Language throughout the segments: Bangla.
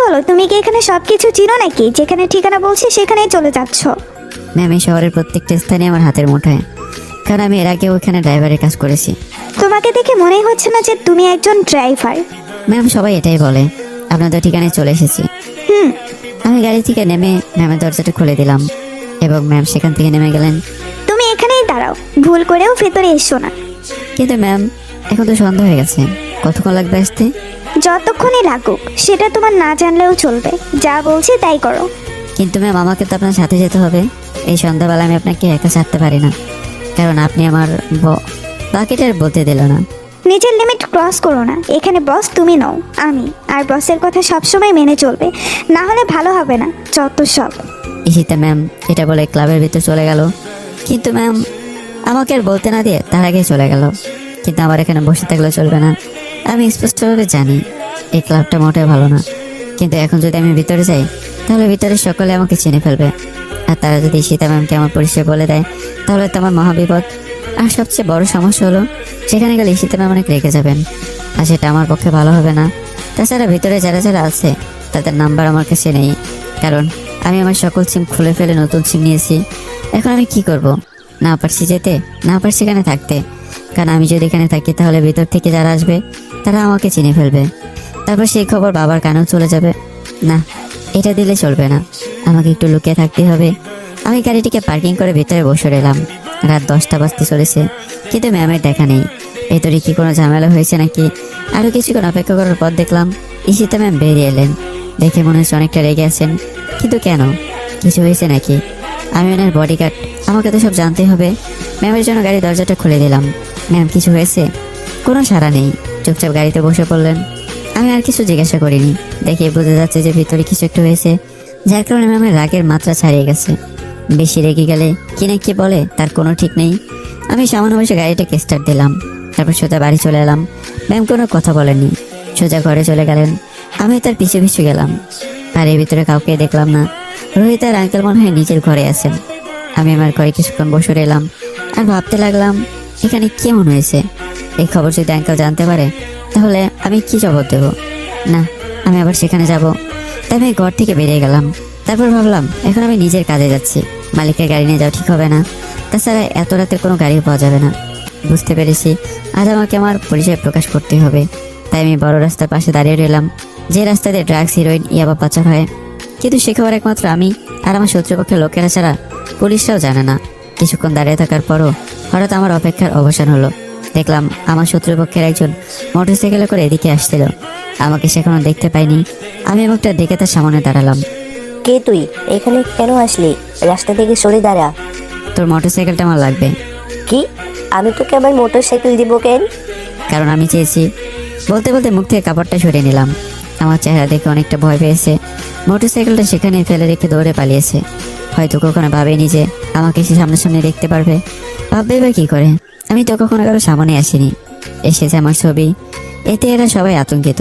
বলো, তুমি কি এখানে সবকিছু চিনো নাকি? যেখানে ঠিকানা বলছি সেখানেই চলে যাচ্ছ? ম্যাম, এই শহরের প্রত্যেকটা স্থানে আমার হাতের মুঠোয়, কারণ আমি এর আগে ওখানে ড্রাইভারের কাজ করেছি। তোমাকে দেখে মনেই হচ্ছে না যে তুমি একজন ড্রাইভার। ম্যাম, সবাই এটাই বলে। আপনাদের ঠিকানায় চলে এসেছি। হুম। আমি গাড়ি থেকে নেমে ম্যামের দরজাটা খুলে দিলাম এবং ম্যাম সেখান থেকে নেমে গেলেন। তুমি এখানেই দাঁড়াও, ভুল করেও ভেতরে এসো না। কিন্তু ম্যাম, এখন তো সন্ধ্যা হয়ে গেছে, কতক্ষণ লাগবে আসতে? যতক্ষণই লাগুক সেটা তোমার না জানলেও চলবে, যা বলছি তাই করো। কিন্তু ম্যাম, আমাকে তো আপনার সাথে যেতে হবে। এই সন্ধ্যাবেলা আমি আপনাকে একা ছাড়তে পারি না, কারণ আপনি আমার বাকিটা আর বলতে দিল না। নিজের লিমিট ক্রস করো না। এখানে বস তুমি নও, আমি। আর বসের কথা সবসময় মেনে চলবে, না হলে ভালো হবে না। যত সব। ঈশিতা ম্যাম এটা বলে ক্লাবের ভিতর চলে গেল। কিন্তু ম্যাম আমাকে আর বলতে না দিয়ে তার আগে চলে গেল। কিন্তু আমার এখানে বসে থাকলে চলবে না। আমি স্পষ্টভাবে জানি এই ক্লাবটা মোটেও ভালো না, কিন্তু এখন যদি আমি ভিতরে যাই তাহলে ভিতরে সকলে আমাকে চিনে ফেলবে। আর তারা যদি ঈশিতা ম্যামকে আমার পরিচয় বলে দেয় তাহলে তো আমার মহাবিপদ। আর সবচেয়ে বড় সমস্যা হলো, সেখানে গেলে ঈশিতা ম্যাম অনেক রেগে যাবেন, আর সেটা আমার পক্ষে ভালো হবে না। তাছাড়া ভিতরে যারা যারা আছে তাদের নাম্বার আমার কাছে নেই, কারণ আমি আমার সকল সিম খুলে ফেলে নতুন সিম নিয়েছি। এখন আমি কি করব? না পারছি যেতে, না পারছি এখানে থাকতে। কারণ আমি যদি এখানে থাকি তাহলে ভিতর থেকে যারা আসবে তারা আমাকে চিনে ফেলবে, তারপর সেই খবর বাবার কানেও চলে যাবে। না, এটা দিলে চলবে না, আমাকে একটু লুকিয়ে থাকতে হবে। আমি গাড়িটিকে পার্কিং করে ভিতরে বসে রইলাম। রাত 10টা বাজতে চলেছে, কিন্তু ম্যামের দেখা নেই। ভেতরে কি কোনো ঝামেলা হয়েছে নাকি? আরও কিছুক্ষণ অপেক্ষা করার পর দেখলাম ঈশিতা ম্যাম বেরিয়ে এলেন। দেখে মনে হচ্ছে অনেকটা রেগে আছেন, কিন্তু কেন? কিছু হয়েছে নাকি? আমি ওনার বডিগার্ড, আমাকে তো সব জানতে হবে। ম্যামের জন্য গাড়ির দরজাটা খুলে দিলাম। ম্যাম, কিছু হয়েছে? কোনো সাড়া নেই, চুপচাপ গাড়িতে বসে পড়লেন। আমি আর কিছু জিজ্ঞাসা করিনি, দেখে বোঝা যাচ্ছে যে ভিতরে কিছু একটা হয়েছে, যার কারণে ম্যামের রাগের মাত্রা ছাড়িয়ে গেছে। বেশি রেগে গেলে কি না কি বলে তার কোনো ঠিক নেই। আমি সামান্য বসে গাড়িটাকে স্টার্ট দিলাম, তারপর সোজা বাড়ি চলে এলাম। ম্যাম কোনো কথা বলেননি, সোজা ঘরে চলে গেলেন। আমি তার পিছু পিছু গেলাম, আর এর ভিতরে কাউকে দেখলাম না। রোহিত আর আঙ্কেল মনে হয় নিজের ঘরে আছেন। আমি আমার ঘরে কিছুক্ষণ বসে রইলাম আর ভাবতে লাগলাম এখানে কেমন হয়েছে। এই খবর যদি আঙ্কেল জানতে পারে তাহলে আমি কি জবাব দেব? না, আমি আবার সেখানে যাব। তাই আমি ঘর থেকে বেরিয়ে গেলাম। তারপর ভাবলাম এখন আমি নিজের কাজে যাচ্ছি, মালিকের গাড়ি নিয়ে যাওয়া ঠিক হবে না। তাছাড়া এত রাতের কোনো গাড়িও পাওয়া যাবে না। বুঝতে পেরেছি আজ আমাকে আমার পরিচয় প্রকাশ করতে হবে। তাই আমি বড় রাস্তার পাশে দাঁড়িয়ে রইলাম, যে রাস্তা দিয়ে ড্রাগস, হিরোইন, ইয়াবা পাচার হয়। কিন্তু সে খবর একমাত্র আমি আর আমার শত্রুপক্ষের লোকেরা ছাড়া পুলিশরাও জানে না। কিছুক্ষণ দাঁড়িয়ে থাকার পরও হঠাৎ আমার অপেক্ষার অবসান হলো। দেখলাম আমার শত্রুপক্ষের একজন মোটরসাইকেলে করে এদিকে আসছিল। আমাকে সেখানে দেখতে পাইনি। আমি মুখটা দেখে তার সামনে দাঁড়ালাম। কে তুই? এখানে কেন আসলি? রাস্তা থেকে সরে দাঁড়া। তোর মোটরসাইকেলটা আমার লাগবে। কি? আমি তোকে আবার মোটরসাইকেল দিব কেন? কারণ আমি চেয়েছি। বলতে বলতে মুখ থেকে কাপড়টা সরিয়ে নিলাম। আমার চেহারা দেখে অনেকটা ভয় পেয়েছে। মোটরসাইকেলটা সেখানে ফেলে রেখে দৌড়ে পালিয়েছে। হয়তো কখনো ভাবেনি যে আমাকে সে সামনাসামনি দেখতে পারবে। ভাববে বা কি করে? আমি তো কখনো কারো সামনে আসিনি। এসেছে আমার ছবি, এতে এরা সবাই আতঙ্কিত।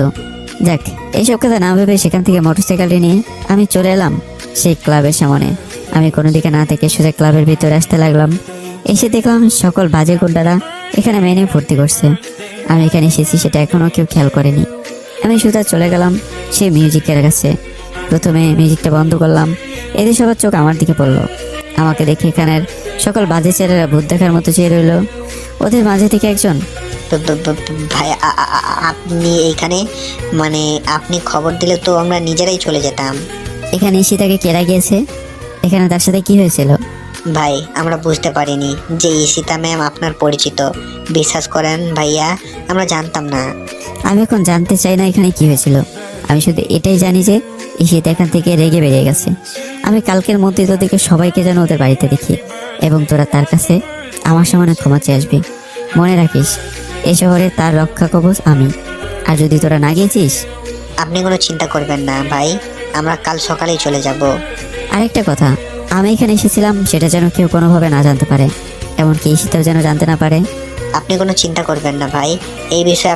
যাক, এইসব কথা না ভেবে সেখান থেকে মোটরসাইকেলটি নিয়ে আমি চলে এলাম সেই ক্লাবের সামনে। আমি কোনো দিকে না থেকে সোজা ক্লাবের ভিতরে আসতে লাগলাম। এসে দেখলাম সকল বাজে গুন্ডারা এখানে মেনে ফুর্তি করছে। আমি এখানে এসেছি সেটা এখনও কেউ খেয়াল করেনি। আমি সোজা চলে গেলাম সেই মিউজিকের কাছে। প্রথমে মিউজিকটা বন্ধ করলাম। এদের সবার চোখ আমার দিকে পড়লো। আমাকে দেখে এখানের সকল বাজে ছেলেরা ভূত দেখার মতো চেয়ে রইল। ওদের মাঝে থেকে একজন, ভাই আপনি এইখানে, মানে আপনি খবর দিলে তো আমরা নিজেরাই চলে যেতাম। এখানে ঈশিতাকে কেরা গিয়েছে? এখানে তার সাথে কি হয়েছিল? ভাই আমরা বুঝতে পারিনি যে ঈশিতা ম্যাম আপনার পরিচিত। বিশ্বাস করেন ভাইয়া, আমরা জানতাম না। আমি এখন জানতে চাই না এখানে কি হয়েছিল। আমি শুধু এটাই জানি যে ঈশিতা এখান থেকে রেগে বেরিয়ে গেছে। আমি কালকের মধ্যে তোদেরকে সবাইকে যেন ওদের বাড়িতে দেখি, এবং তোরা তার কাছে আমার সামনে ক্ষমা চেয়ে আসবি। মনে রাখিস, এই শহরে তার রক্ষা কবচ আমি। আর যদি তোরা না গিয়েছিস, আপনি কোনো চিন্তা করবেন না ভাই, আমরা কাল সকালেই চলে যাব। আরেকটা কথা, আমি এখানে এসেছিলাম সেটা যেন কেউ কোনোভাবে না জানতে পারে, এমনকি ঈশিতাও যেন জানতে না পারে। আপনি কোনো চিন্তা করবেন না ভাই, এই বিষয়ে